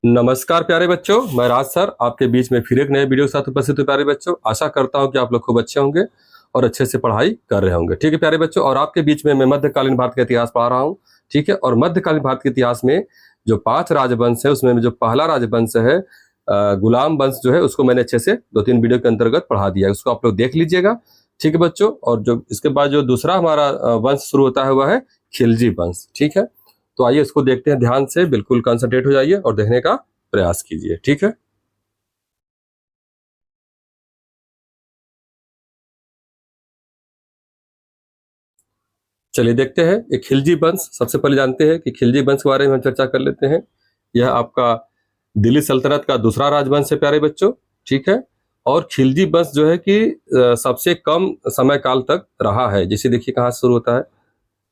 नमस्कार प्यारे बच्चों, मैं राज सर आपके बीच में फिर एक नए वीडियो के साथ उपस्थित हूँ। प्यारे बच्चों, आशा करता हूँ कि आप लोग खूब अच्छे होंगे और अच्छे से पढ़ाई कर रहे होंगे। ठीक है प्यारे बच्चों, और आपके बीच में मैं मध्यकालीन भारत का इतिहास पढ़ा रहा हूँ। ठीक है, और मध्यकालीन भारत के इतिहास में जो 5 राजवंश है उसमें जो पहला राजवंश है गुलाम वंश जो है, उसको मैंने अच्छे से 2-3 वीडियो के अंतर्गत पढ़ा दिया है, उसको आप लोग देख लीजिएगा। ठीक है बच्चों, और जो इसके बाद जो दूसरा हमारा वंश शुरू होता है वह है खिलजी वंश। ठीक है, तो आइए इसको देखते हैं ध्यान से, बिल्कुल कंसंट्रेट हो जाइए और देखने का प्रयास कीजिए। ठीक है, चलिए देखते हैं। एक खिलजी वंश, सबसे पहले जानते हैं कि खिलजी वंश के बारे में हम चर्चा कर लेते हैं। यह आपका दिल्ली सल्तनत का दूसरा राजवंश है प्यारे बच्चों। ठीक है, और खिलजी वंश जो है कि सबसे कम समय काल तक रहा है। जैसे देखिए कहाँ से शुरू होता है,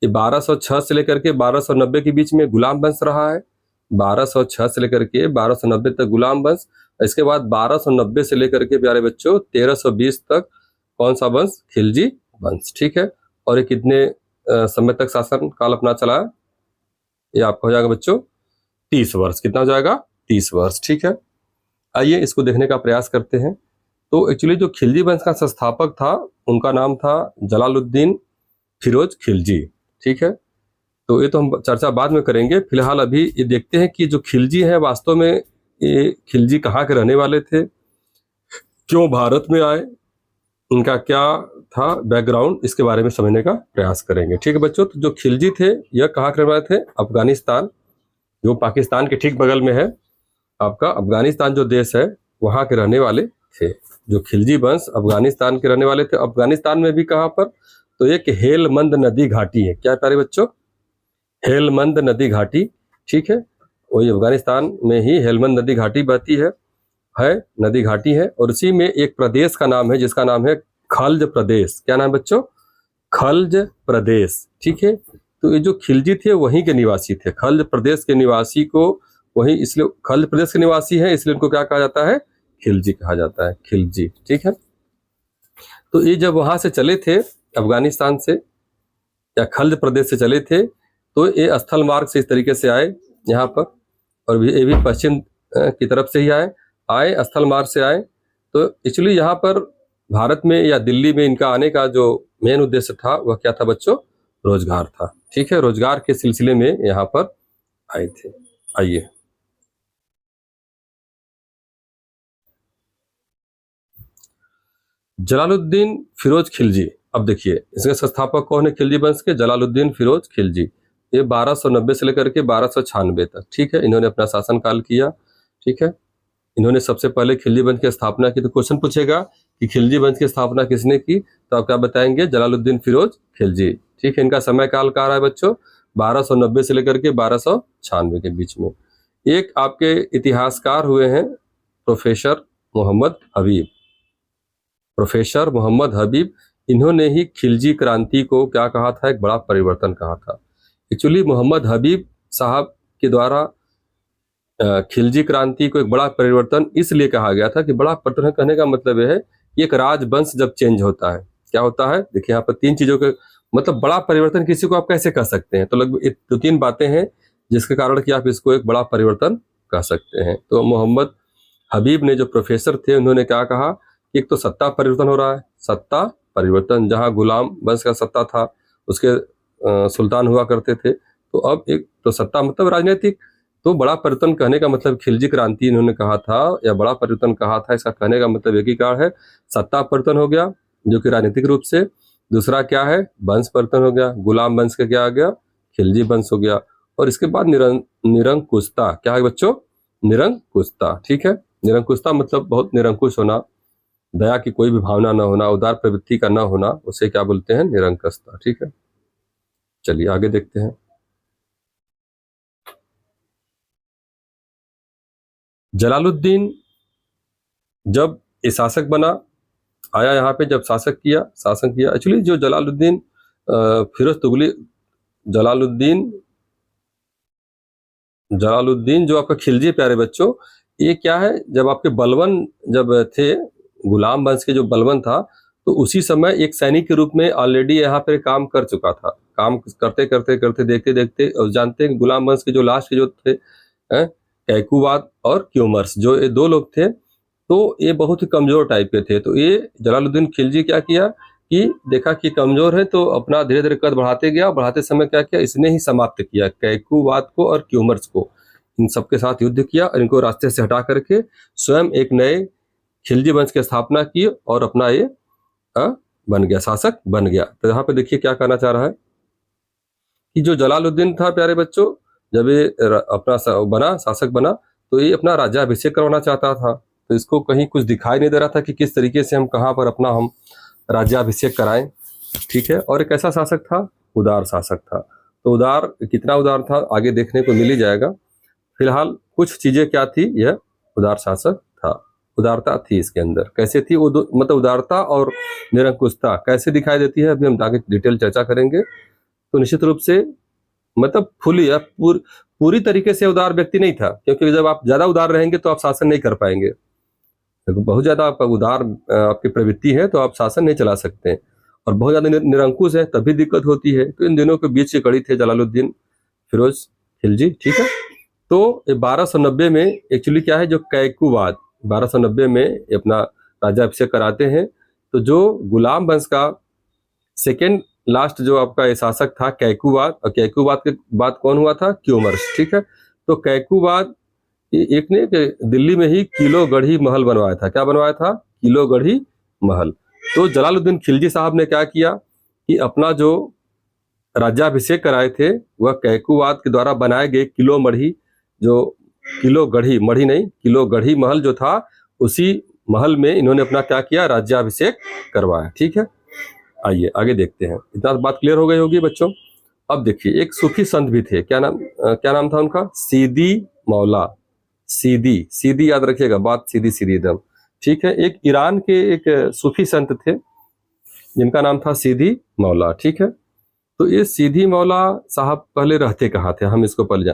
ये 1206 से लेकर के 1290 के बीच में गुलाम वंश रहा है। 1206 से लेकर के 1290 तक गुलाम वंश। इसके बाद 1290 से लेकर के प्यारे बच्चों 1320 तक कौन सा वंश? खिलजी वंश। ठीक है, और ये कितने समय तक शासन काल अपना चला? ये आपका हो जाएगा बच्चों 30 वर्ष। कितना हो जाएगा? 30 वर्ष। ठीक है, आइए इसको देखने का प्रयास करते हैं। तो एक्चुअली जो खिलजी वंश का संस्थापक था उनका नाम था जलालुद्दीन फिरोज खिलजी। ठीक है, तो ये तो हम चर्चा बाद में करेंगे। फिलहाल अभी ये देखते हैं कि जो खिलजी है वास्तव में ये खिलजी कहाँ के रहने वाले थे, क्यों भारत में आए, इनका क्या था बैकग्राउंड, इसके बारे में समझने का प्रयास करेंगे। ठीक है बच्चों, तो जो खिलजी थे यह कहाँ के रहने वाले थे? अफगानिस्तान, जो पाकिस्तान के ठीक बगल में है। आपका अफगानिस्तान जो देश है वहाँ के रहने वाले थे। जो खिलजी वंश अफगानिस्तान के रहने वाले थे। अफगानिस्तान में भी कहाँ पर? तो एक हेलमंद नदी घाटी है। क्या प्यारे बच्चों? हेलमंद नदी घाटी। ठीक है, वही अफगानिस्तान में ही हेलमंद नदी घाटी बहती है नदी घाटी है, और उसी में एक प्रदेश का नाम है जिसका नाम है खल्ज प्रदेश। क्या नाम बच्चों? खल्ज प्रदेश। ठीक है, तो ये जो खिलजी थे वहीं के निवासी थे। खल्ज प्रदेश के निवासी को वही, इसलिए खल्ज प्रदेश के निवासी है, इसलिए उनको क्या कहा जाता है? खिलजी कहा जाता है, खिलजी। ठीक है, तो ये जब वहां से चले थे अफगानिस्तान से या खल्ज प्रदेश से चले थे, तो ये स्थल मार्ग से इस तरीके से आए यहाँ पर, और ये भी पश्चिम की तरफ से ही आए स्थल मार्ग से आए। तो एक्चुअली यहाँ पर भारत में या दिल्ली में इनका आने का जो मेन उद्देश्य था वह क्या था बच्चों? रोजगार था। ठीक है, रोजगार के सिलसिले में यहाँ पर आए थे। आइए, जलालुद्दीन फिरोज खिलजी। अब देखिए इसके संस्थापक कौन है खिलजी वंश के? जलालुद्दीन फिरोज खिलजी। ये 1290 से लेकर के 1296 तक, ठीक है, इन्होंने अपना शासन काल किया। ठीक है, इन्होंने सबसे पहले खिलजी वंश की स्थापना की। तो क्वेश्चन पूछेगा कि खिलजी वंश की स्थापना किसने की, तो आप क्या बताएंगे? जलालुद्दीन फिरोज खिलजी। ठीक है, इनका समय काल कहाँ रहा है बच्चों? 1290 से लेकर के 1296 के बीच में। एक आपके इतिहासकार हुए हैं प्रोफेसर मोहम्मद हबीब। प्रोफेसर मोहम्मद हबीब, इन्होंने ही खिलजी क्रांति को क्या कहा था? एक बड़ा परिवर्तन कहा था। एक्चुअली मोहम्मद हबीब साहब के द्वारा खिलजी क्रांति को एक बड़ा परिवर्तन इसलिए कहा गया था कि बड़ा परिवर्तन कहने का मतलब यह है कि एक राजवंश जब चेंज होता है, क्या होता है? देखिए यहाँ पर 3 चीजों के मतलब बड़ा परिवर्तन किसी को आप कैसे कह सकते हैं? तो लगभग 2-3 बातें हैं जिसके कारण कि आप इसको एक बड़ा परिवर्तन कह सकते हैं। तो मोहम्मद हबीब ने, जो प्रोफेसर थे, उन्होंने क्या कहा कि एक तो सत्ता परिवर्तन हो रहा है, सत्ता परिवर्तन। जहाँ गुलाम वंश का सत्ता था उसके सुल्तान हुआ करते थे, तो अब एक तो सत्ता मतलब राजनीतिक। तो बड़ा परिवर्तन कहने का मतलब खिलजी क्रांति इन्होंने कहा था या बड़ा परिवर्तन कहा था, इसका कहने का मतलब एक ही कारण है, सत्ता परिवर्तन हो गया जो कि राजनीतिक रूप से। दूसरा क्या है? वंश परिवर्तन हो गया, गुलाम वंश का क्या आ गया? खिलजी वंश हो गया। और इसके बाद निरंकुशता। क्या है बच्चों? निरंकुशता। ठीक है, निरंकुशता मतलब बहुत निरंकुश होना, दया की कोई भी भावना न होना, उदार प्रवृत्ति का न होना, उसे क्या बोलते हैं? निरंकुशता। ठीक है, चलिए आगे देखते हैं। जलालुद्दीन जब ये शासक बना, आया यहाँ पे, जब शासन किया एक्चुअली जो जलालुद्दीन फिरोज तुगली, जलालुद्दीन जलालुद्दीन जो आपका खिलजी प्यारे बच्चों, ये क्या है? जब आपके बलबन जब थे, गुलाम वंश के जो बलबन था, तो उसी समय एक सैनिक के रूप में ऑलरेडी यहाँ पे काम कर चुका था। काम करते करते करते देखते देखते, और जानते हैं गुलाम वंश के जो लास्ट के जो थे कैकुबाद और क्यूमर्स, जो ये दो लोग थे, तो ये बहुत ही कमजोर टाइप के थे। तो ये जलालुद्दीन खिलजी क्या किया कि देखा कि कमजोर है तो अपना धीरे धीरे कद बढ़ाते गया। बढ़ाते समय क्या किया, इसने ही समाप्त किया कैकुबाद को और क्यूमर्स को। इन सबके साथ युद्ध किया और इनको रास्ते से हटा करके स्वयं एक नए खिलजी वंश की स्थापना की और अपना ये बन गया, शासक बन गया। तो यहाँ पे देखिए क्या कहना चाह रहा है कि जो जलालुद्दीन था प्यारे बच्चों, जब ये अपना शासक बना, तो ये अपना राज्याभिषेक करवाना चाहता था। तो इसको कहीं कुछ दिखाई नहीं दे रहा था कि किस तरीके से हम कहाँ पर अपना हम राज्याभिषेक कराएं। ठीक है, और एक ऐसा शासक था, उदार शासक था। तो उदार, कितना उदार था आगे देखने को मिल ही जाएगा। फिलहाल कुछ चीजें क्या थी, यह उदार शासक था, उदारता थी इसके अंदर। कैसे थी वो, मतलब उदारता और निरंकुशता कैसे दिखाई देती है, अभी हम आगे डिटेल चर्चा करेंगे। तो निश्चित रूप से मतलब फुली या पूरी तरीके से उदार व्यक्ति नहीं था, क्योंकि जब आप ज्यादा उदार रहेंगे तो आप शासन नहीं कर पाएंगे। बहुत ज्यादा आप उदार आपकी प्रवृत्ति है तो आप शासन नहीं चला सकते, और बहुत ज्यादा निरंकुश है तभी दिक्कत होती है। तो इन दोनों के बीच की कड़ी थे जलालुद्दीन फिरोज खिलजी। ठीक है, तो 1290 में एक्चुअली क्या है, जो कैकुबाद 1290 में अपना राज्याभिषेक कराते हैं। तो जो गुलाम वंश का सेकेंड लास्ट जो आपका शासक था कैकुबाद, और कैकुबाद के बाद कौन हुआ था, क्यूमर्स। ठीक है, तो कैकुबाद एक ने दिल्ली में ही किलोगढ़ी महल बनवाया था। क्या बनवाया था, किलोगढ़ी महल। तो जलालुद्दीन खिलजी साहब ने क्या किया कि अपना जो राज्याभिषेक कराए थे वह कैकुबाद के द्वारा बनाए गए किलोगढ़ी मढ़ी नहीं, किलोगढ़ी महल जो था, उसी महल में इन्होंने अपना क्या किया, राज्याभिषेक करवाया। ठीक है, आइए आगे देखते हैं। इतना बात क्लियर हो गई होगी बच्चों। अब देखिए, एक सूफी संत भी थे, क्या नाम था उनका, सीदी मौला। सीदी याद रखिएगा, बात सीधी सीधी एकदम। ठीक है, एक ईरान के एक सूफी संत थे जिनका नाम था सीदी मौला। ठीक है, तो ये सीदी मौला साहब पहले रहते कहाँ थे, हम इसको पहले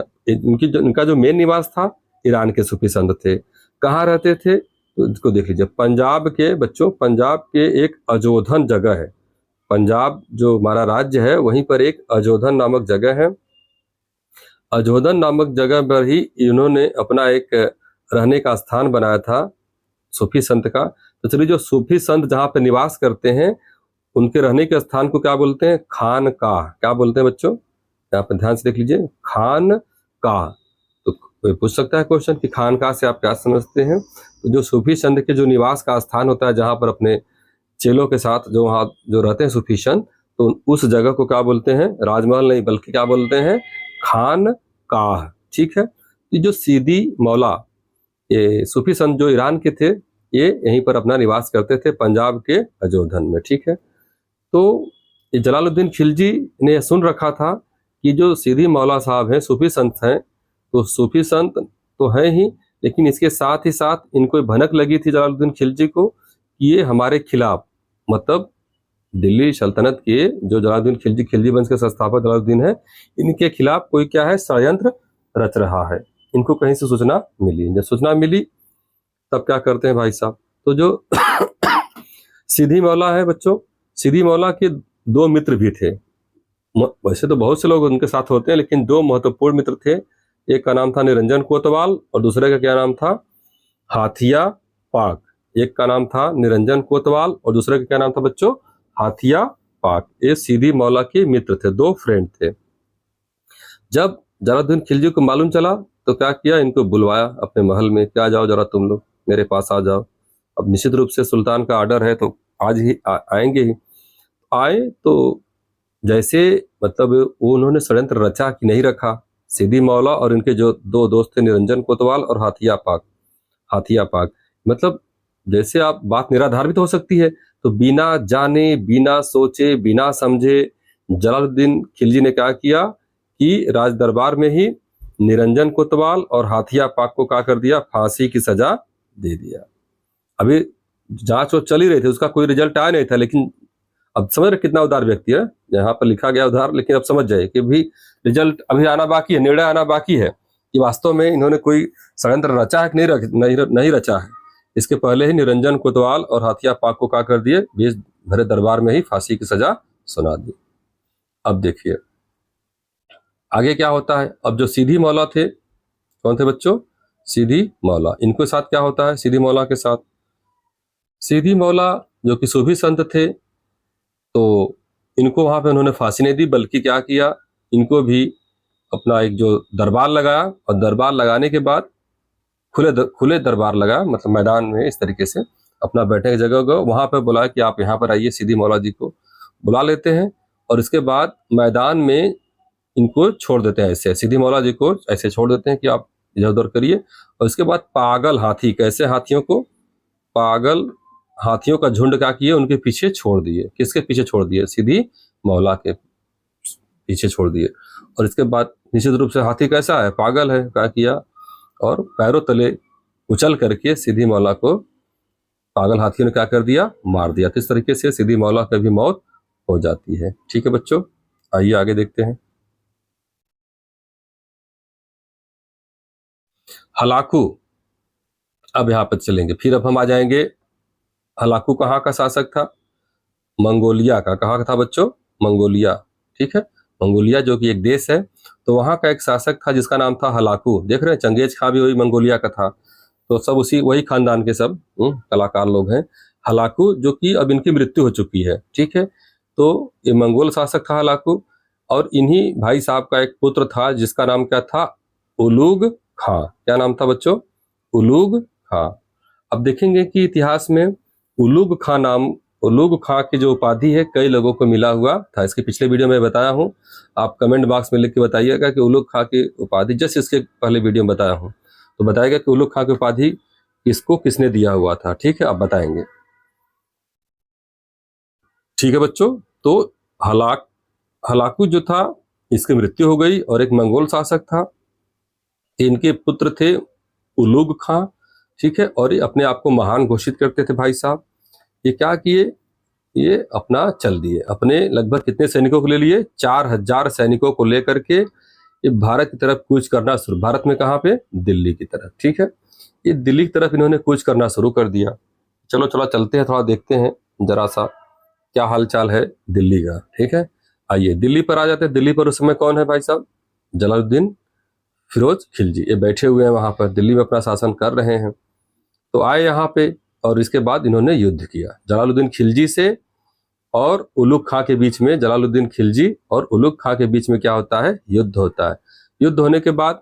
उनका जो मेन निवास था, ईरान के सूफी संत थे। कहाँ रहते थे, तो इसको देख लीजिए, पंजाब के बच्चों, पंजाब के एक अजोधन जगह है। पंजाब जो हमारा राज्य है, वहीं पर एक अजोधन नामक जगह है। अजोधन नामक जगह पर ही इन्होंने अपना एक रहने का स्थान बनाया था सूफी संत का। तो चलिए, जो सूफी संत जहाँ पे निवास करते हैं उनके रहने के स्थान को क्या बोलते हैं, खानकाह। क्या बोलते हैं बच्चों, यहाँ पर ध्यान से देख लीजिए, खानकाह। तो कोई पूछ सकता है क्वेश्चन कि खानकाह से आप क्या समझते हैं। तो जो सूफी संत के जो निवास का स्थान होता है, जहाँ पर अपने चेलों के साथ जो वहाँ जो रहते हैं सूफी संत, तो उस जगह को क्या बोलते हैं, राजमहल नहीं बल्कि क्या बोलते हैं, खानकाह। ठीक है, तो जो सीदी मौला, ये सूफी संत जो ईरान के थे, ये यहीं पर अपना निवास करते थे पंजाब के अजोधन में। ठीक है, तो ये जलालुद्दीन खिलजी ने सुन रखा था कि जो सीदी मौला साहब हैं, सूफी संत हैं, तो सूफी संत तो हैं ही, लेकिन इसके साथ ही साथ इनको भनक लगी थी जलालुद्दीन खिलजी को कि ये हमारे खिलाफ, मतलब दिल्ली सल्तनत के जो जलालुद्दीन खिलजी वंश के संस्थापक जलालुद्दीन है, इनके खिलाफ कोई क्या है, षड्यंत्र रच रहा है। इनको कहीं से सूचना मिली। जब सूचना मिली तब क्या करते हैं भाई साहब, तो जो सीधी मौला है बच्चों, सीधी मौला के दो मित्र भी थे। वैसे तो बहुत से लोग उनके साथ होते हैं, लेकिन दो महत्वपूर्ण मित्र थे। एक का नाम था निरंजन कोतवाल और दूसरे का क्या नाम था, हाथिया पाक। एक का नाम था निरंजन कोतवाल और दूसरे का क्या नाम था बच्चों, हाथिया पाक। ये सीधी मौला के मित्र थे, दो फ्रेंड थे। जब जलालुद्दीन खिलजी को मालूम चला तो क्या किया, इनको बुलवाया अपने महल में, क्या जाओ जरा तुम लोग मेरे पास आ जाओ। अब निश्चित रूप से सुल्तान का आर्डर है तो आज ही आएंगे ही। आए तो जैसे मतलब वो उन्होंने षड्यंत्र रचा कि नहीं रखा, सीधी मौला और इनके जो दो दोस्त थे निरंजन कोतवाल और हाथिया पाक, मतलब जैसे आप बात निराधार भी तो हो सकती है। तो बिना जाने, बिना सोचे, बिना समझे जलालुद्दीन खिलजी ने क्या किया कि राज दरबार में ही निरंजन कोतवाल और हाथिया पाक को क्या कर दिया, फांसी की सजा दे दिया। अभी जांच वो चल ही रही थी, उसका कोई रिजल्ट आया नहीं था, लेकिन अब समझ रहे कितना उदार व्यक्ति है, यहाँ पर लिखा गया उदार, लेकिन अब समझ जाए कि भी रिजल्ट अभी आना बाकी है, निर्णय आना बाकी है कि वास्तव में इन्होंने कोई षड्यंत्र रचा है कि नहीं रचा है। इसके पहले ही निरंजन कोतवाल और हाथिया पाक को क्या कर दिए, बेस भरे दरबार में ही फांसी की सजा सुना दी। अब देखिए आगे क्या होता है। अब जो सीधी मौला थे, कौन थे बच्चों, सीधी मौला। इनके साथ क्या होता है सीधी मौला के साथ? सीधी मौला जो कि सूफी संत थे, तो इनको वहां पे उन्होंने फांसी नहीं दी, बल्कि क्या किया, इनको भी अपना एक जो दरबार लगाया, और दरबार लगाने के बाद खुले दरबार लगा, मतलब मैदान में इस तरीके से अपना बैठने की जगह होगा, वहां पर बुलाया कि आप यहाँ पर आइए, सीधी मौला जी को बुला लेते हैं, और इसके बाद मैदान में इनको छोड़ देते हैं, ऐसे सीधी मौला जी को ऐसे छोड़ देते हैं कि आप इधर उधर करिए। और इसके बाद पागल हाथी, कैसे हाथियों को, पागल हाथियों का झुंड क्या किए, उनके पीछे छोड़ दिए। किसके पीछे छोड़ दिए? सीधी मौला के पीछे छोड़ दिए। और इसके बाद निश्चित रूप से हाथी कैसा है, पागल है, क्या किया, और पैरों तले उछल करके सीधी मौला को पागल हाथियों ने क्या कर दिया, मार दिया। तो इस तरीके से सीधी मौला की भी मौत हो जाती है। ठीक है बच्चों, आइए आगे देखते हैं। हलाकू, अब यहाँ पर चलेंगे, फिर अब हम आ जाएंगे। हलाकू कहाँ का शासक था? मंगोलिया का। कहाँ का था बच्चों? मंगोलिया। ठीक है, मंगोलिया जो कि एक देश है, तो वहां का एक शासक था जिसका नाम था हलाकू। देख रहे हैं, चंगेज खां भी वही मंगोलिया का था, तो सब उसी वही खानदान के सब कलाकार लोग हैं। हलाकू जो कि अब इनकी मृत्यु हो चुकी है। ठीक है, तो ये मंगोल शासक था हलाकू, और इन्हीं भाई साहब का एक पुत्र था जिसका नाम क्या था? उलूग खां। क्या नाम था बच्चों? उलूग खां। अब देखेंगे कि इतिहास में उलूग खां नाम, उलूग खां की जो उपाधि है कई लोगों को मिला हुआ था। इसके पिछले वीडियो में बताया हूं, आप कमेंट बॉक्स में लिख के बताइएगा कि उलूग खां की उपाधि, जैसे इसके पहले वीडियो में बताया हूं, तो बताएगा कि उलूग खां की उपाधि किसको किसने दिया हुआ था। ठीक है, आप बताएंगे। ठीक है बच्चों, तो हलाकू जो था, इसकी मृत्यु हो गई, और एक मंगोल शासक था, इनके पुत्र थे उलूग खां। ठीक है, और ये अपने आप को महान घोषित करते थे भाई साहब। ये क्या किए, ये अपना चल दिए, अपने लगभग कितने सैनिकों को ले लिए? 4000 सैनिकों को लेकर के ये भारत की तरफ कूच करना शुरू। भारत में कहाँ पे? दिल्ली की तरफ। ठीक है, ये दिल्ली की तरफ इन्होंने कूच करना शुरू कर दिया। चलो चलो चलते हैं, थोड़ा देखते हैं जरा सा क्या हालचाल है दिल्ली का। ठीक है, आइए दिल्ली पर आ जाते हैं। दिल्ली पर उस समय कौन है भाई साहब? जलालुद्दीन फिरोज खिलजी, ये बैठे हुए हैं वहां पर, दिल्ली में अपना शासन कर रहे हैं। तो आए यहाँ पे, और इसके बाद इन्होंने युद्ध किया जलालुद्दीन खिलजी से, और उलुग खां के बीच में। जलालुद्दीन खिलजी और उलुग खां के बीच में क्या होता है? युद्ध होता है। युद्ध होने के बाद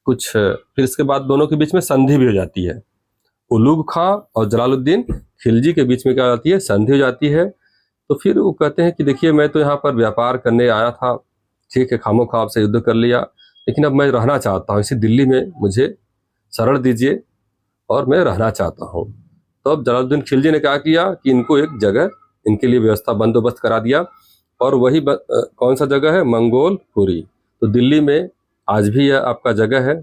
फिर इसके बाद दोनों के बीच में संधि भी हो जाती है। उलुग खां और जलालुद्दीन खिलजी के बीच में क्या होती है? संधि हो जाती है। तो फिर वो कहते हैं कि देखिए, मैं तो यहाँ पर व्यापार करने आया था, ठीक है, खामोखा आपसे युद्ध कर लिया, लेकिन अब मैं रहना चाहता हूँ इसी दिल्ली में, मुझे शरण दीजिए और मैं रहना चाहता हूँ। तो अब जलालुद्दीन खिलजी ने क्या किया कि इनको एक जगह, इनके लिए व्यवस्था बंदोबस्त करा दिया, और वही कौन सा जगह है? मंगोलपुरी। तो दिल्ली में आज भी यह आपका जगह है,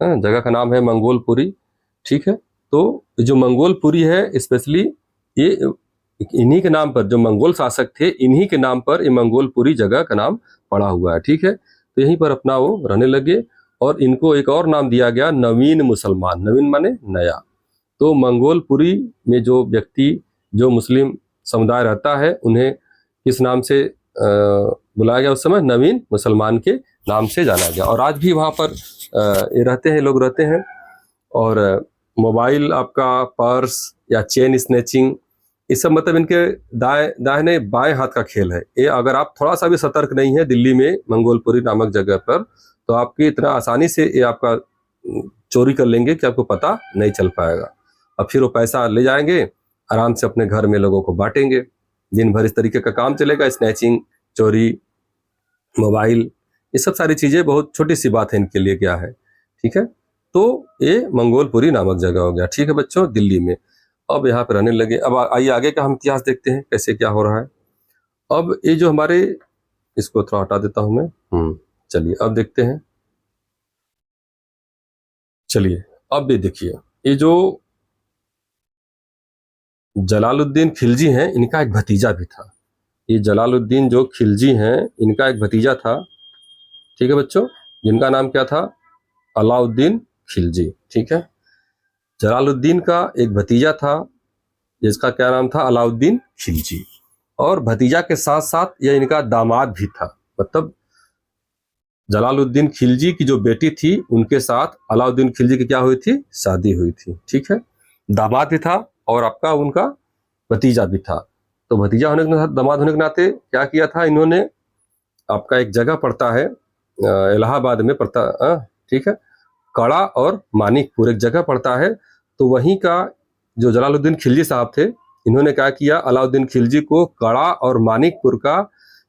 जगह का नाम है मंगोलपुरी। ठीक है, तो जो मंगोलपुरी है स्पेशली ये इन्हीं के नाम पर, जो मंगोल शासक थे इन्हीं के नाम पर ये मंगोलपुरी जगह का नाम पड़ा हुआ है। ठीक है, तो यहीं पर अपना वो रहने लगे, और इनको एक और नाम दिया गया, नवीन मुसलमान। नवीन माने नया। तो मंगोलपुरी में जो व्यक्ति, जो मुस्लिम समुदाय रहता है, उन्हें किस नाम से बुलाया गया उस समय? नवीन मुसलमान के नाम से जाना गया। और आज भी वहाँ पर ये रहते हैं, लोग रहते हैं। और मोबाइल आपका, पर्स या चेन स्नैचिंग, ये सब मतलब इनके दाहिने बाएं हाथ का खेल है। ये अगर आप थोड़ा सा भी सतर्क नहीं है दिल्ली में मंगोलपुरी नामक जगह पर, तो आपकी इतना आसानी से ये आपका चोरी कर लेंगे कि आपको पता नहीं चल पाएगा। अब फिर वो पैसा ले जाएंगे, आराम से अपने घर में लोगों को बांटेंगे। दिन भर इस तरीके का काम चलेगा, स्नैचिंग, चोरी, मोबाइल, ये सब सारी चीजें बहुत छोटी सी बात है इनके लिए, क्या है। ठीक है, तो ये मंगोलपुरी नामक जगह हो गया। ठीक है बच्चों, दिल्ली में अब यहाँ पे रहने लगे। अब आइए आगे का हम इतिहास देखते हैं कैसे क्या हो रहा है। अब ये जो हमारे, इसको थोड़ा हटा देता हूं मैं। चलिए अब देखते हैं। चलिए अब ये देखिए, ये जो जलालुद्दीन खिलजी हैं, इनका एक भतीजा भी था। ये जलालुद्दीन जो खिलजी हैं, इनका एक भतीजा था। ठीक है बच्चों, जिनका नाम क्या था? अलाउद्दीन खिलजी। ठीक है, जलालुद्दीन का एक भतीजा था जिसका क्या नाम था? अलाउद्दीन खिलजी। और भतीजा के साथ साथ यह इनका दामाद भी था। मतलब जलालुद्दीन खिलजी की जो बेटी थी उनके साथ अलाउद्दीन खिलजी की क्या हुई थी, शादी हुई थी। ठीक है, दामाद भी था और आपका उनका भतीजा भी था। तो भतीजा होने के नाते, दामाद होने के नाते क्या किया था इन्होंने, आपका एक जगह पड़ता है इलाहाबाद में पड़ता, ठीक है, कड़ा और मानिकपुर एक जगह पड़ता है। तो वहीं का जो जलालुद्दीन खिलजी साहब थे, इन्होंने क्या किया, अलाउद्दीन खिलजी को कड़ा और मानिकपुर का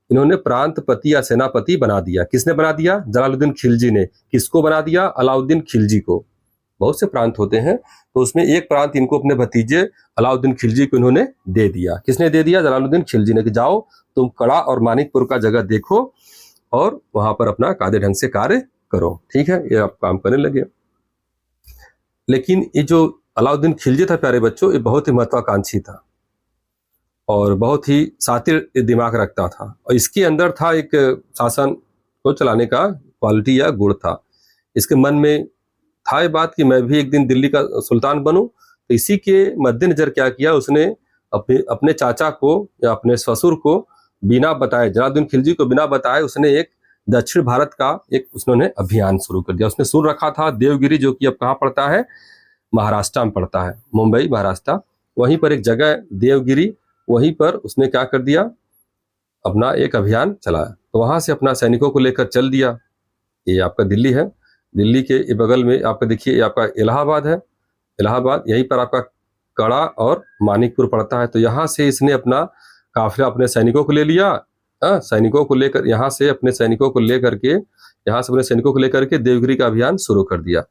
इन्होंने प्रांतपति या सेनापति बना दिया। किसने बना दिया, जलालुद्दीन खिलजी ने। किसको बना दिया, अलाउद्दीन खिलजी को। बहुत से प्रांत होते हैं, तो उसमें एक प्रांत इनको अपने भतीजे अलाउद्दीन खिलजी को इन्होंने दे दिया। किसने दे दिया, जलालुद्दीन खिलजी ने, कि जाओ तुम कड़ा और मानिकपुर का जगह देखो और वहां पर अपना कायदे ढंग से कार्य करो। ठीक है, ये आप काम करने लगे। लेकिन ये जो अलाउद्दीन खिलजी था प्यारे बच्चों, ये बहुत ही महत्वाकांक्षी था और बहुत ही शातिर दिमाग रखता था, और इसके अंदर था एक शासन को चलाने का क्वालिटी या गुण था। इसके मन में था ये बात कि मैं भी एक दिन दिल्ली का सुल्तान बनूं। तो इसी के मद्देनजर क्या किया उसने, अपने चाचा को या अपने ससुर को बिना बताए, जलालुद्दीन खिलजी को बिना बताए, उसने एक दक्षिण भारत का एक उन्होंने अभियान शुरू कर दिया। उसने सुन रखा था देवगिरी, जो कि अब कहाँ पड़ता है, महाराष्ट्र में पड़ता है, मुंबई महाराष्ट्र, वहीं पर एक जगह है देवगिरी, वहीं पर उसने क्या कर दिया, अपना एक अभियान चलाया। तो वहां से अपना सैनिकों को लेकर चल दिया। ये आपका दिल्ली है, दिल्ली के बगल में आपका देखिए ये आपका इलाहाबाद है, इलाहाबाद, यहीं पर आपका कड़ा और मानिकपुर पड़ता है। तो यहाँ से इसने अपना काफिला अपने सैनिकों को ले लिया, सैनिकों को लेकर यहाँ से अपने सैनिकों को लेकर के, यहाँ से अपने सैनिकों को लेकर के देवगिरी का अभियान शुरू कर दिया।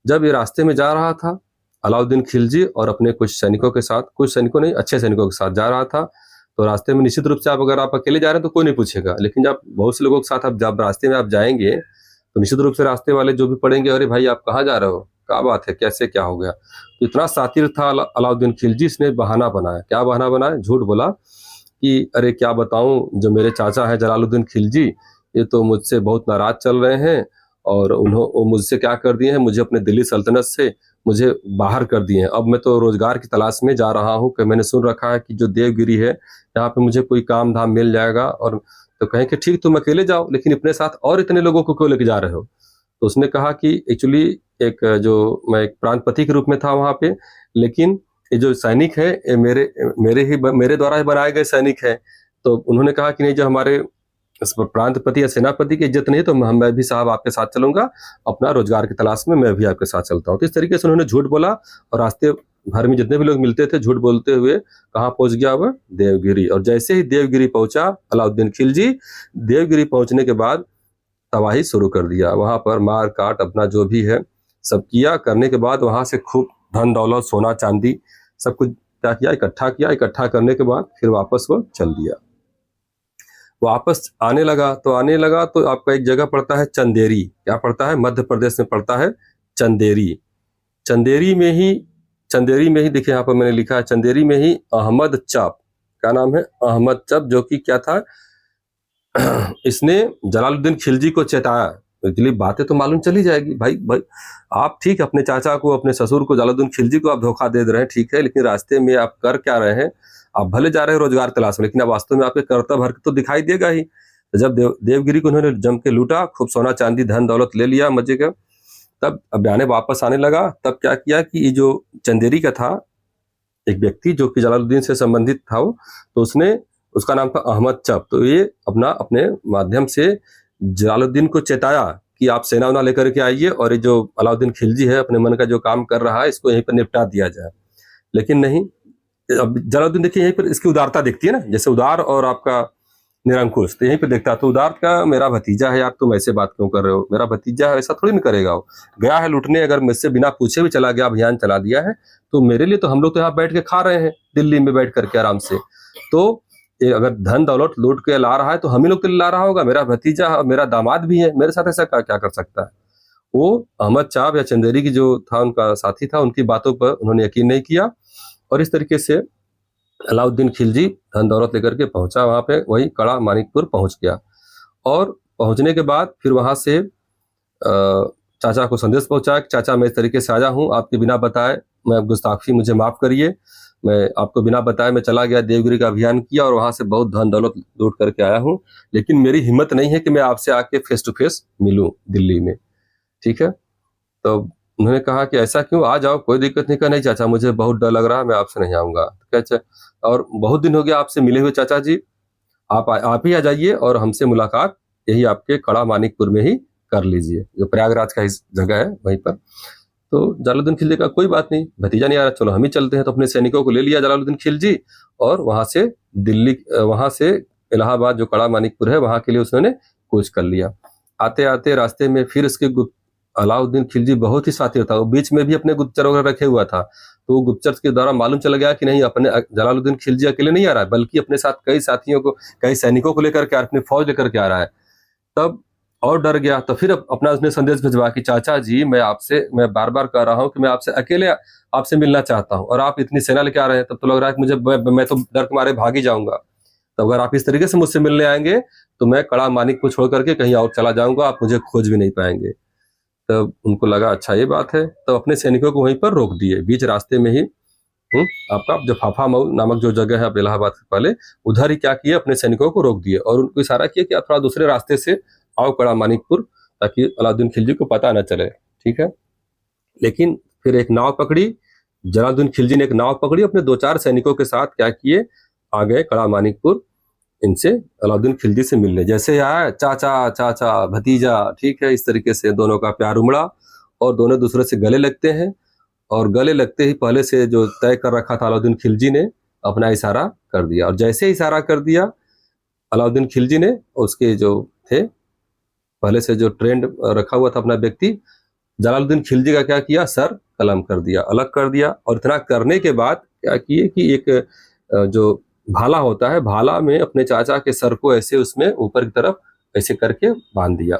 जब ये रास्ते में जा रहा था, अलाउद्दीन खिलजी और अपने कुछ सैनिकों के साथ, कुछ सैनिकों नहीं, अच्छे सैनिकों के साथ जा रहा था। तो रास्ते में निश्चित रूप से आप अगर आप अकेले जा रहे हैं तो कोई नहीं पूछेगा, लेकिन जब बहुत से लोगों के साथ आप जब रास्ते में आप जाएंगे तो निश्चित रूप से रास्ते वाले जो भी पढ़ेंगे, अरे भाई आप कहाँ जा रहे हो, क्या बात है, कैसे क्या हो गया। तो इतना शातिर था अलाउद्दीन खिलजी, इसने बहाना बनाया। क्या बहाना बनाया, झूठ बोला कि अरे क्या बताऊं, जो मेरे चाचा है जलालुद्दीन खिलजी, ये तो मुझसे बहुत नाराज चल रहे हैं और उन्होंने मुझसे क्या कर दिए हैं, मुझे अपने दिल्ली सल्तनत से मुझे बाहर कर दिए हैं। अब मैं तो रोजगार की तलाश में जा रहा हूँ, कि मैंने सुन रखा है कि जो देवगिरी है यहाँ पे मुझे कोई काम धाम मिल जाएगा। और तो कहें कि ठीक तुम अकेले जाओ, लेकिन अपने साथ और इतने लोगों को क्यों लेके जा रहे हो। तो उसने कहा कि एक्चुअली एक जो मैं एक प्रांतपति के रूप में था वहां पे, लेकिन ये जो सैनिक है ये मेरे द्वारा ही बनाए गए सैनिक है। तो उन्होंने कहा कि नहीं, जो हमारे प्रांतपति या सेनापति की इज्जत नहीं, तो मैं भी साहब आपके साथ चलूंगा, अपना रोजगार की तलाश में मैं भी आपके साथ चलता हूँ। तो इस तरीके से उन्होंने झूठ बोला और रास्ते भर में जितने भी लोग मिलते थे, झूठ बोलते हुए कहाँ पहुंच गया वह, देवगिरी। और जैसे ही देवगिरी पहुंचा अलाउद्दीन खिलजी, देवगिरी पहुंचने के बाद तबाही शुरू कर दिया। वहां पर मार काट अपना जो भी है सब किया। करने के बाद वहां से खूब धन दौलत सोना चांदी सब कुछ क्या किया, इकट्ठा किया। इकट्ठा करने के बाद फिर वापस वो चल दिया। वापस आने लगा तो आपका एक जगह पड़ता है चंदेरी। क्या पड़ता है, मध्य प्रदेश में पड़ता है चंदेरी। चंदेरी में ही देखिए यहाँ पर मैंने लिखा है, चंदेरी में ही अहमद चप, क्या नाम है, अहमद चप, जो कि क्या था, इसने जलालुद्दीन खिलजी को चेताया। इसलिए बातें तो मालूम चली जाएगी, भाई आप ठीक अपने चाचा को, अपने ससुर को, जलालुद्दीन खिलजी को आप धोखा दे रहे हैं, ठीक है, लेकिन रास्ते में आप कर क्या रहे हैं, आप भले जा रहे हैं रोजगार तलाश में, लेकिन अब वास्तव में आपके कर्तव्य हरकत तो दिखाई देगा ही। तो जब देवगिरी को उन्होंने जम के लूटा, खूब सोना चांदी धन दौलत ले लिया मजे का, तब अभियान वापस आने लगा। तब क्या किया कि ये जो चंदेरी का था एक व्यक्ति जो कि जलालुद्दीन से संबंधित था वो, तो उसका नाम था अहमद चप। तो ये अपने माध्यम से जलालुद्दीन को चेताया कि आप सेना उना लेकर के आइए और ये जो अलाउद्दीन खिलजी है अपने मन का जो काम कर रहा है इसको यहीं पर निपटा दिया जाए। लेकिन नहीं, अब जलालुद्दीन देखिए यहीं पर इसकी उदारता दिखती है ना, जैसे उदार और आपका निरंकुश, तो यहीं पे देखता तो उदार का मेरा भतीजा है यार, तुम ऐसे बात क्यों कर रहे हो, मेरा भतीजा है, ऐसा थोड़ी नहीं करेगा। वो गया है लूटने, अगर मुझसे बिना पूछे भी चला गया, अभियान चला दिया है, तो मेरे लिए तो हम लोग तो यहाँ बैठ के खा रहे हैं दिल्ली में बैठ करके आराम से। तो अगर धन दौलत लूट के ला रहा है तो हम ही लोग तो ला रहा होगा, मेरा भतीजा मेरा दामाद भी है, मेरे साथ ऐसा क्या कर सकता है। वो अहमद चाप या चंदेरी की जो था उनका साथी था, उनकी बातों पर उन्होंने यकीन नहीं किया और इस तरीके से अलाउद्दीन खिलजी धन दौलत लेकर के पहुंचा वहां पे, वही कड़ा मानिकपुर पहुंच गया। और पहुंचने के बाद फिर वहां से चाचा को संदेश पहुंचा कि चाचा मैं इस तरीके से आया हूं, आपके बिना बताए, मैं गुस्ताखी मुझे माफ करिए। मैं आपको बिना बताए मैं चला गया, देवगिरी का अभियान किया और वहां से बहुत धन दौलत लूट करके आया हूँ, लेकिन मेरी हिम्मत नहीं है कि मैं आपसे आके फेस टू फेस मिलूं दिल्ली में। ठीक है, तो उन्होंने कहा कि ऐसा क्यों, आ जाओ, कोई दिक्कत नहीं। कहा नहीं चाचा, मुझे बहुत डर लग रहा है, मैं आपसे नहीं आऊंगा। तो अच्छा, और बहुत दिन हो गया आपसे मिले हुए चाचा जी, आप ही आ जाइए और हमसे मुलाकात यही आपके कड़ा मानिकपुर में ही कर लीजिए, जो प्रयागराज का जगह है वहीं पर। तो जलालुद्दीन खिलजी का कोई बात नहीं, भतीजा नहीं आ रहा, चलो हम ही चलते हैं। तो अपने सैनिकों को ले लिया जलालुद्दीन खिलजी और वहां से दिल्ली, वहां से इलाहाबाद जो कड़ा मानिकपुर है वहां के लिए उसने कूच कर लिया। आते आते रास्ते में फिर इसके अलाउद्दीन खिलजी बहुत ही साथी था, वो बीच में भी अपने गुप्तचर वगैरह रखे हुआ था। तो वो गुप्तचर के द्वारा मालूम चला गया कि नहीं, अपने जलालुद्दीन खिलजी अकेले नहीं आ रहा है, बल्कि अपने साथ कई साथियों को, कई सैनिकों को लेकर के, अपनी फौज लेकर के आ रहा है। तब और डर गया, तो फिर अपना उसने संदेश भिजवा कि चाचा जी, मैं बार बार कह रहा हूँ कि मैं आपसे अकेले आपसे मिलना चाहता हूँ, और आप इतनी सेना लेके आ रहे हैं, तब तो लग रहा है कि मैं तो डर के मारे भाग ही जाऊंगा। तो अगर आप इस तरीके से मुझसे मिलने आएंगे तो मैं कड़ा मानिक को छोड़ करके कहीं और चला जाऊंगा, आप मुझे खोज भी नहीं पाएंगे। तब उनको लगा अच्छा ये बात है, तो अपने सैनिकों को वहीं पर रोक दिए, बीच रास्ते में ही। आपका जो फाफा मऊ नामक जो जगह है, आप इलाहाबाद से पहले, उधर ही क्या किया, अपने सैनिकों को रोक दिए और उनको इशारा किया कि आप थोड़ा दूसरे रास्ते से आओ कड़ा मानिकपुर, ताकि अलाउद्दीन खिलजी को पता न चले। ठीक है, लेकिन फिर एक नाव पकड़ी, जलालुद्दीन खिलजी ने एक नाव पकड़ी, अपने 2-4 सैनिकों के साथ क्या किए, आ गए कड़ा मानिकपुर इनसे, अलाउद्दीन खिलजी से मिलने। जैसे आया, चाचा चाचा भतीजा, ठीक है, इस तरीके से दोनों का प्यार उमड़ा और दोनों दूसरे से गले लगते हैं। और गले लगते ही पहले से जो तय कर रखा था अलाउद्दीन खिलजी ने, अपना इशारा कर दिया, और जैसे इशारा कर दिया अलाउद्दीन खिलजी ने, उसके जो थे पहले से जो ट्रेंड रखा हुआ था अपना व्यक्ति, जलालुद्दीन खिलजी का क्या किया, सर कलम कर दिया, अलग कर दिया। और इतना करने के बाद क्या किए कि एक जो भाला होता है, भाला में अपने चाचा के सर को ऐसे उसमें ऊपर की तरफ ऐसे करके बांध दिया,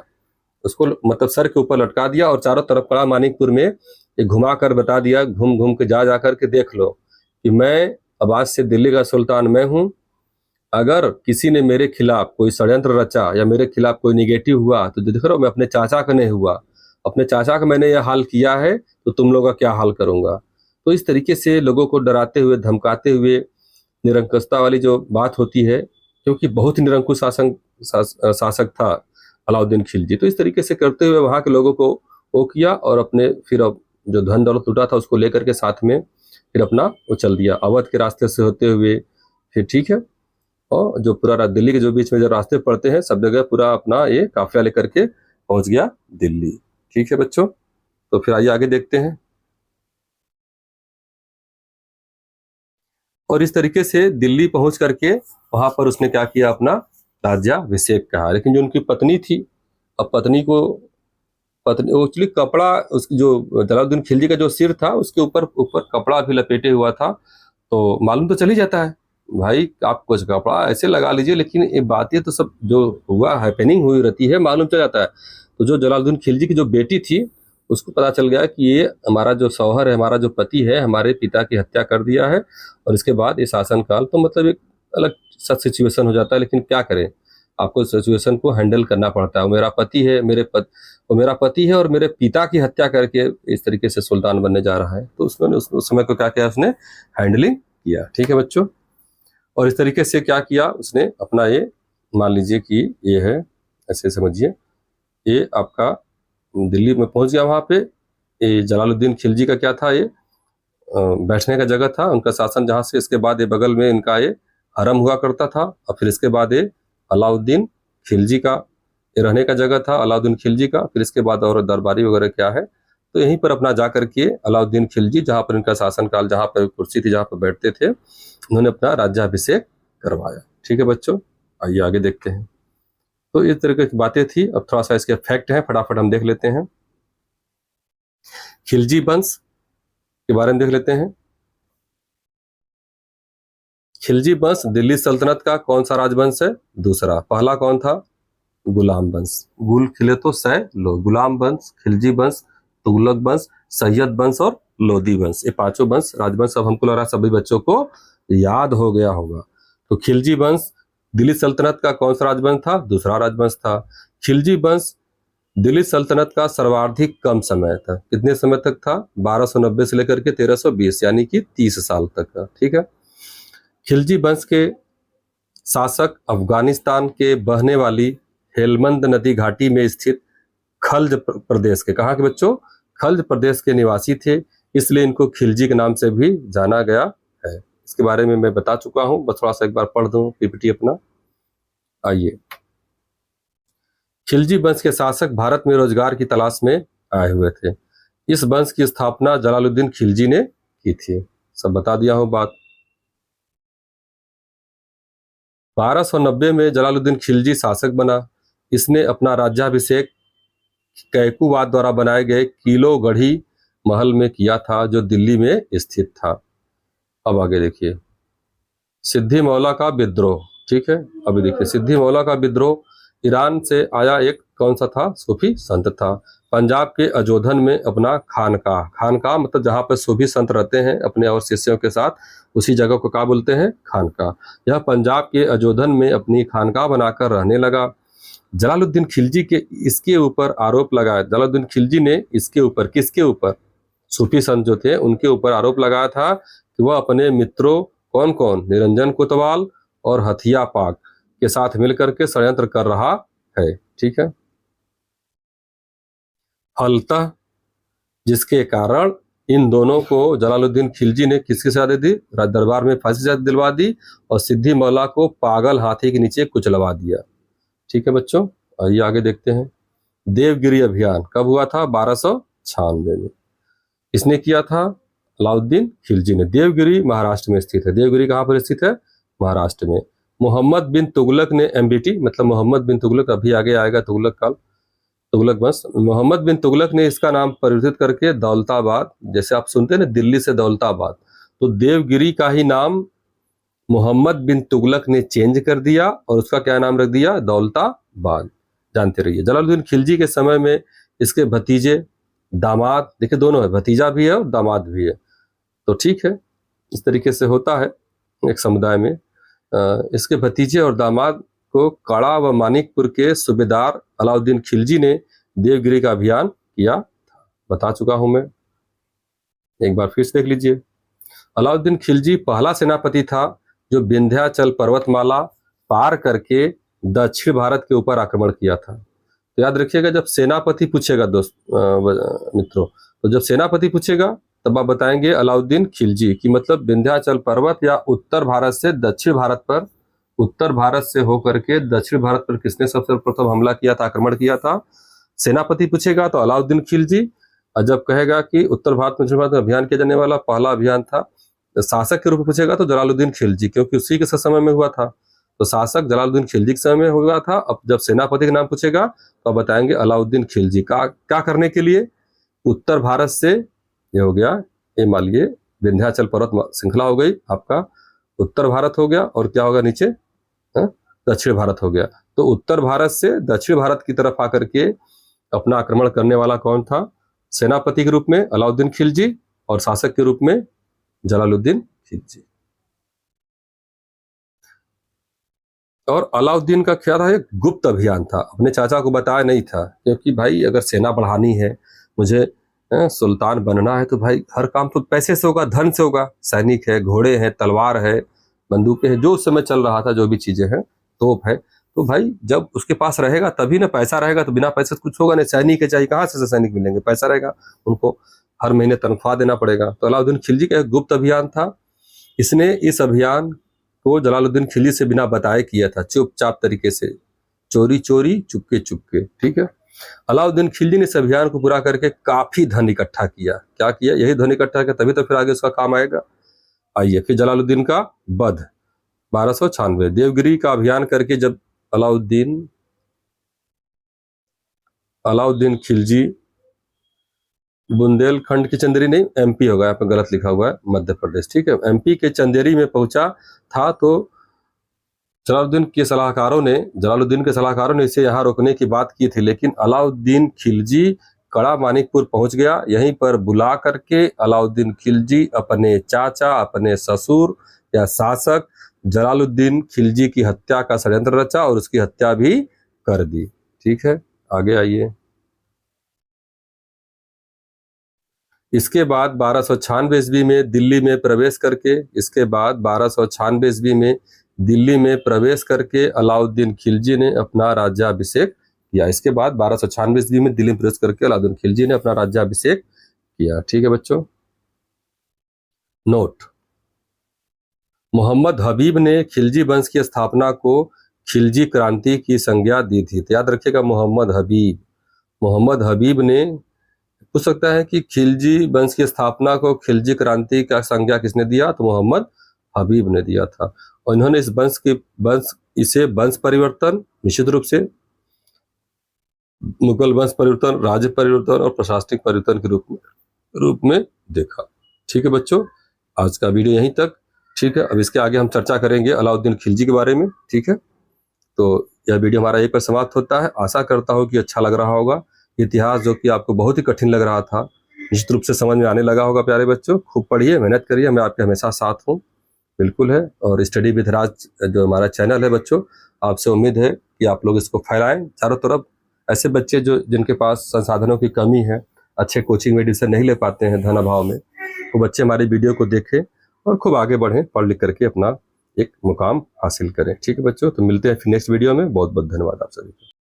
उसको मतलब सर के ऊपर लटका दिया, और चारों तरफ कड़ा मानिकपुर में ये घुमा कर बता दिया, घूम घूम के जा कर के देख लो कि मैं अब आज से दिल्ली का सुल्तान मैं हूं। अगर किसी ने मेरे खिलाफ कोई षड्यंत्र रचा या मेरे खिलाफ कोई निगेटिव हुआ, तो देख रहे हो, मैं अपने चाचा का नहीं हुआ, अपने चाचा का मैंने यह हाल किया है, तो तुम लोगों का क्या हाल करूंगा। तो इस तरीके से लोगों को डराते हुए, धमकाते हुए, निरंकुशता वाली जो बात होती है, क्योंकि बहुत ही निरंकुश शासक था अलाउद्दीन खिलजी, तो इस तरीके से करते हुए वहां के लोगों को वो किया, और अपने फिर अब जो धन दौलत लूटा था उसको लेकर के साथ में फिर अपना वो चल दिया अवध के रास्ते से होते हुए फिर। ठीक है, और जो पूरा दिल्ली के जो बीच में जो रास्ते पड़ते हैं सब जगह पूरा अपना ये काफिला लेकर के पहुंच गया दिल्ली। ठीक है बच्चों, तो फिर आइए आगे देखते हैं। और इस तरीके से दिल्ली पहुंच करके वहां पर उसने क्या किया, अपना राज्याभिषेक कहा। लेकिन जो उनकी पत्नी थी, अब पत्नी एक्चुअली कपड़ा, उसकी जो जलालुद्दीन खिलजी का जो सिर था उसके ऊपर कपड़ा भी लपेटे हुआ था, तो मालूम तो चल ही जाता है भाई, आप कुछ कपड़ा ऐसे लगा लीजिए, लेकिन ये बातें तो सब जो हुआ हैपनिंग हुई रहती है, मालूम चल जाता है। तो जो जलालुद्दीन खिलजी की जो बेटी थी उसको पता चल गया कि ये हमारा जो शौहर है, हमारा जो पति है, हमारे पिता की हत्या कर दिया है, और इसके बाद ये शासनकाल, तो मतलब एक अलग सा सिचुएशन हो जाता है। लेकिन क्या करें, आपको सिचुएशन को हैंडल करना पड़ता है। वो मेरा पति है, वो मेरा पति है और मेरे पिता की हत्या करके इस तरीके से सुल्तान बनने जा रहा है। तो उसने उस समय को क्या किया, उसने हैंडलिंग किया। ठीक है बच्चों, और इस तरीके से क्या किया उसने अपना, ये मान लीजिए कि ये है, ऐसे समझिए, ये आपका दिल्ली में पहुंच गया। वहां पे ये जलालुद्दीन खिलजी का क्या था, ये बैठने का जगह था, उनका शासन जहां से, इसके बाद ये बगल में इनका ये हरम हुआ करता था, और फिर इसके बाद ये अलाउद्दीन खिलजी का ये रहने का जगह था, अलाउद्दीन खिलजी का। फिर इसके बाद और दरबारी वगैरह क्या है, तो यहीं पर अपना जा करके अलाउद्दीन खिलजी, जहां पर इनका शासनकाल, जहां पर कुर्सी थी, जहां पर बैठते थे, उन्होंने अपना राज्याभिषेक करवाया। ठीक है बच्चों, आइए आगे देखते हैं। तो इस तरह की बातें थी। अब थोड़ा सा इसके फैक्ट है, फटाफट हम देख लेते हैं। खिलजी वंश के बारे में देख लेते हैं। खिलजी वंश दिल्ली सल्तनत का कौन सा राजवंश है? दूसरा। पहला कौन था? गुलाम वंश। गुल खिले तो सै लो, गुलाम वंश, खिलजी वंश, तुगलक वंश, सैयद वंश और लोदी वंश, ये पांचों वंश राजवंश अब हमको लग रहा है सभी बच्चों को याद हो गया होगा। तो खिलजी वंश दिल्ली सल्तनत का कौन सा राजवंश था? दूसरा राजवंश था। खिलजी वंश दिल्ली सल्तनत का सर्वाधिक कम समय था, कितने समय तक था? 1290 से लेकर के 1320, यानी कि 30 साल तक का। ठीक है। खिलजी वंश के शासक अफगानिस्तान के बहने वाली हेलमंद नदी घाटी में स्थित खल्ज प्रदेश के, कहाँ के बच्चों? खल्ज प्रदेश के निवासी थे, इसलिए इनको खिलजी के नाम से भी जाना गया है। इसके बारे में मैं बता चुका हूं, बस थोड़ा सा एक बार पढ़ दूं पीपीटी अपना। आइए, खिलजी वंश के शासक भारत में रोजगार की तलाश में आए हुए थे। इस वंश की स्थापना जलालुद्दीन खिलजी ने की थी। सब बता दिया हूं बात। 1290 में जलालुद्दीन खिलजी शासक बना। इसने अपना राज्याभिषेक कैकुबाद द्वारा बनाए गए किलो गढ़ी महल में किया था, जो दिल्ली में स्थित था। अब आगे देखिए, सिद्दी मौला का विद्रोह। ठीक है, अभी देखिए, सिद्दी मौला का विद्रोह ईरान से आया एक कौन सा था? सूफी संत था। पंजाब के अजोधन में अपना खानकाह, खानकाह मतलब जहाँ पर सूफी संत रहते हैं अपने और शिष्यों के साथ, उसी जगह को क्या बोलते हैं? खानकाह। यह पंजाब के अजोधन में अपनी खानकाह बनाकर रहने लगा। जलालुद्दीन खिलजी के इसके ऊपर आरोप लगाया, जलालुद्दीन खिलजी ने इसके ऊपर, किसके ऊपर? सूफी संत जो थे उनके ऊपर आरोप लगाया था कि वह अपने मित्रों, कौन कौन? निरंजन कोतवाल और हथिया पाक के साथ मिलकर के षड्यंत्र कर रहा है। ठीक है। फलतः जिसके कारण इन दोनों को जलालुद्दीन खिलजी ने किसकी सजा दे दी? राज दरबार में फांसी सजा दिलवा दी और सिद्दी मौला को पागल हाथी के नीचे कुचलवा दिया। ठीक है बच्चों, आइए आगे देखते हैं। देवगिरी अभियान कब हुआ था? 1296 में। इसने किया था अलाउद्दीन खिलजी ने। देवगिरी महाराष्ट्र में स्थित है। देवगिरी कहाँ पर स्थित है? महाराष्ट्र में। मोहम्मद बिन तुगलक ने, एमबीटी मतलब मोहम्मद बिन तुगलक, अभी आगे आएगा तुगलक काल, तुगलक वंश। मोहम्मद बिन तुगलक ने इसका नाम परिवर्तित करके दौलताबाद, जैसे आप सुनते हैं ना दिल्ली से दौलताबाद, तो देवगिरी का ही नाम मोहम्मद बिन तुगलक ने चेंज कर दिया और उसका क्या नाम रख दिया? दौलताबाद। जानते रहिए। जलालुद्दीन खिलजी के समय में इसके भतीजे, दामाद, देखिए दोनों है, भतीजा भी है और दामाद भी है। तो ठीक है, इस तरीके से होता है एक समुदाय में। इसके भतीजे और दामाद को कड़ा व मानिकपुर के सूबेदार अलाउद्दीन खिलजी ने देवगिरी का अभियान किया था। बता चुका हूं मैं, एक बार फिर से देख लीजिए। अलाउद्दीन खिलजी पहला सेनापति था जो विंध्याचल पर्वतमाला पार करके दक्षिण भारत के ऊपर आक्रमण किया था। तो याद रखिएगा, जब सेनापति पूछेगा दोस्त मित्रों, तो जब सेनापति पूछेगा तब आप बताएंगे अलाउद्दीन खिलजी की, मतलब विंध्याचल पर्वत या उत्तर भारत से दक्षिण भारत पर, उत्तर भारत से होकर के दक्षिण भारत पर किसने सबसे प्रथम हमला किया था, आक्रमण किया था? सेनापति पूछेगा तो अलाउद्दीन खिलजी, और जब कहेगा कि उत्तर भारत में दक्षिण भारत में अभियान किया जाने वाला पहला अभियान था, शासक के रूप में पूछेगा तो जलालुद्दीन खिलजी, क्योंकि उसी के समय में हुआ था। तो शासक जलालुद्दीन खिलजी के समय में हुआ था। अब जब सेनापति का नाम पूछेगा तो आप बताएंगे अलाउद्दीन खिलजी का। क्या करने के लिए? उत्तर भारत से, ये हो गया, ये मान लीजिए विंध्याचल पर्वत श्रृंखला हो गई आपका, उत्तर भारत हो गया, और क्या होगा नीचे? दक्षिण भारत हो गया। तो उत्तर भारत से दक्षिण भारत की तरफ आकर के अपना आक्रमण करने वाला कौन था? सेनापति के रूप में अलाउद्दीन खिलजी और शासक के रूप में जलालुद्दीन खिलजी। और अलाउद्दीन का क्या था? एक गुप्त अभियान था, अपने चाचा को बताया नहीं था, क्योंकि भाई अगर सेना बढ़ानी है, मुझे सुल्तान बनना है, तो भाई हर काम तो पैसे से होगा, धन से होगा। सैनिक है, घोड़े हैं, तलवार है, बंदूकें हैं, जो उस समय चल रहा था, जो भी चीजें हैं, तोप है, तो भाई जब उसके पास रहेगा तभी ना, पैसा रहेगा तो बिना पैसे कुछ होगा नहीं। सैनिक है चाहिए, कहाँ से सैनिक मिलेंगे? पैसा रहेगा, उनको हर महीने तनख्वाह देना पड़ेगा। तो अलाउद्दीन खिलजी का एक गुप्त अभियान था। इसने इस अभियान को जलालुद्दीन खिलजी से बिना बताए किया था, चुपचाप तरीके से, चोरी चोरी, चुपके चुपके। ठीक है। अलाउद्दीन खिलजी ने इस अभियान को पूरा करके काफी धन इकट्ठा किया। क्या किया? यही धन इकट्ठा किया, तभी तो फिर आगे उसका काम आएगा। आइए, फिर जलालुद्दीन का वध 1296। देवगिरी का अभियान करके जब अलाउद्दीन खिलजी बुंदेलखंड की चंदेरी, नहीं एमपी होगा, यहाँ पे गलत लिखा हुआ है, मध्य प्रदेश। ठीक है, एमपी के चंदेरी में पहुंचा था, तो जलालुद्दीन के सलाहकारों ने इसे यहाँ रोकने की बात की थी, लेकिन अलाउद्दीन खिलजी कड़ा मानिकपुर पहुंच गया। यहीं पर बुला करके अलाउद्दीन खिलजी अपने चाचा, अपने ससुर या शासक जलालुद्दीन खिलजी की हत्या का षड्यंत्र रचा और उसकी हत्या भी कर दी। ठीक है, आगे आइए। इसके बाद 1296 ईस्वी में दिल्ली में प्रवेश करके, इसके बाद 1296 ईस्वी में दिल्ली में प्रवेश करके अलाउद्दीन खिलजी ने अपना राज्याभिषेक किया। इसके बाद 1296 ईस्वी में दिल्ली में प्रवेश करके अलाउद्दीन खिलजी ने अपना राज्याभिषेक किया। ठीक है बच्चों। नोट, मोहम्मद हबीब ने खिलजी वंश की स्थापना को खिलजी क्रांति की संज्ञा दी थी। तो याद रखिएगा, मोहम्मद हबीब ने, पूछ सकता है कि खिलजी वंश की स्थापना को खिलजी क्रांति का संज्ञा किसने दिया? तो मोहम्मद हबीब ने दिया था। और इन्होंने इसे वंश परिवर्तन, निश्चित रूप से मुगल वंश परिवर्तन, राज्य परिवर्तन और प्रशासनिक परिवर्तन के रूप में देखा। ठीक है बच्चों, आज का वीडियो यहीं तक। ठीक है, अब इसके आगे हम चर्चा करेंगे अलाउद्दीन खिलजी के बारे में। ठीक है, तो यह वीडियो हमारा यहीं पर समाप्त होता है। आशा करता हूँ कि अच्छा लग रहा होगा। इतिहास जो कि आपको बहुत ही कठिन लग रहा था, निश्चित रूप से समझ में आने लगा होगा। प्यारे बच्चों, खूब पढ़िए, मेहनत करिए, मैं आपके हमेशा साथ हूँ, बिल्कुल है। और स्टडी विद राज जो हमारा चैनल है बच्चों, आपसे उम्मीद है कि आप लोग इसको फैलाएं चारों तरफ। ऐसे बच्चे जिनके पास संसाधनों की कमी है, अच्छे कोचिंग में एडमिशन नहीं ले पाते हैं धन अभाव में, वो बच्चे हमारी वीडियो को देखें और खूब आगे बढ़ें, पढ़ लिख करके अपना एक मुकाम हासिल करें। ठीक है बच्चों, तो मिलते हैं फिर नेक्स्ट वीडियो में। बहुत बहुत धन्यवाद आप सभी को।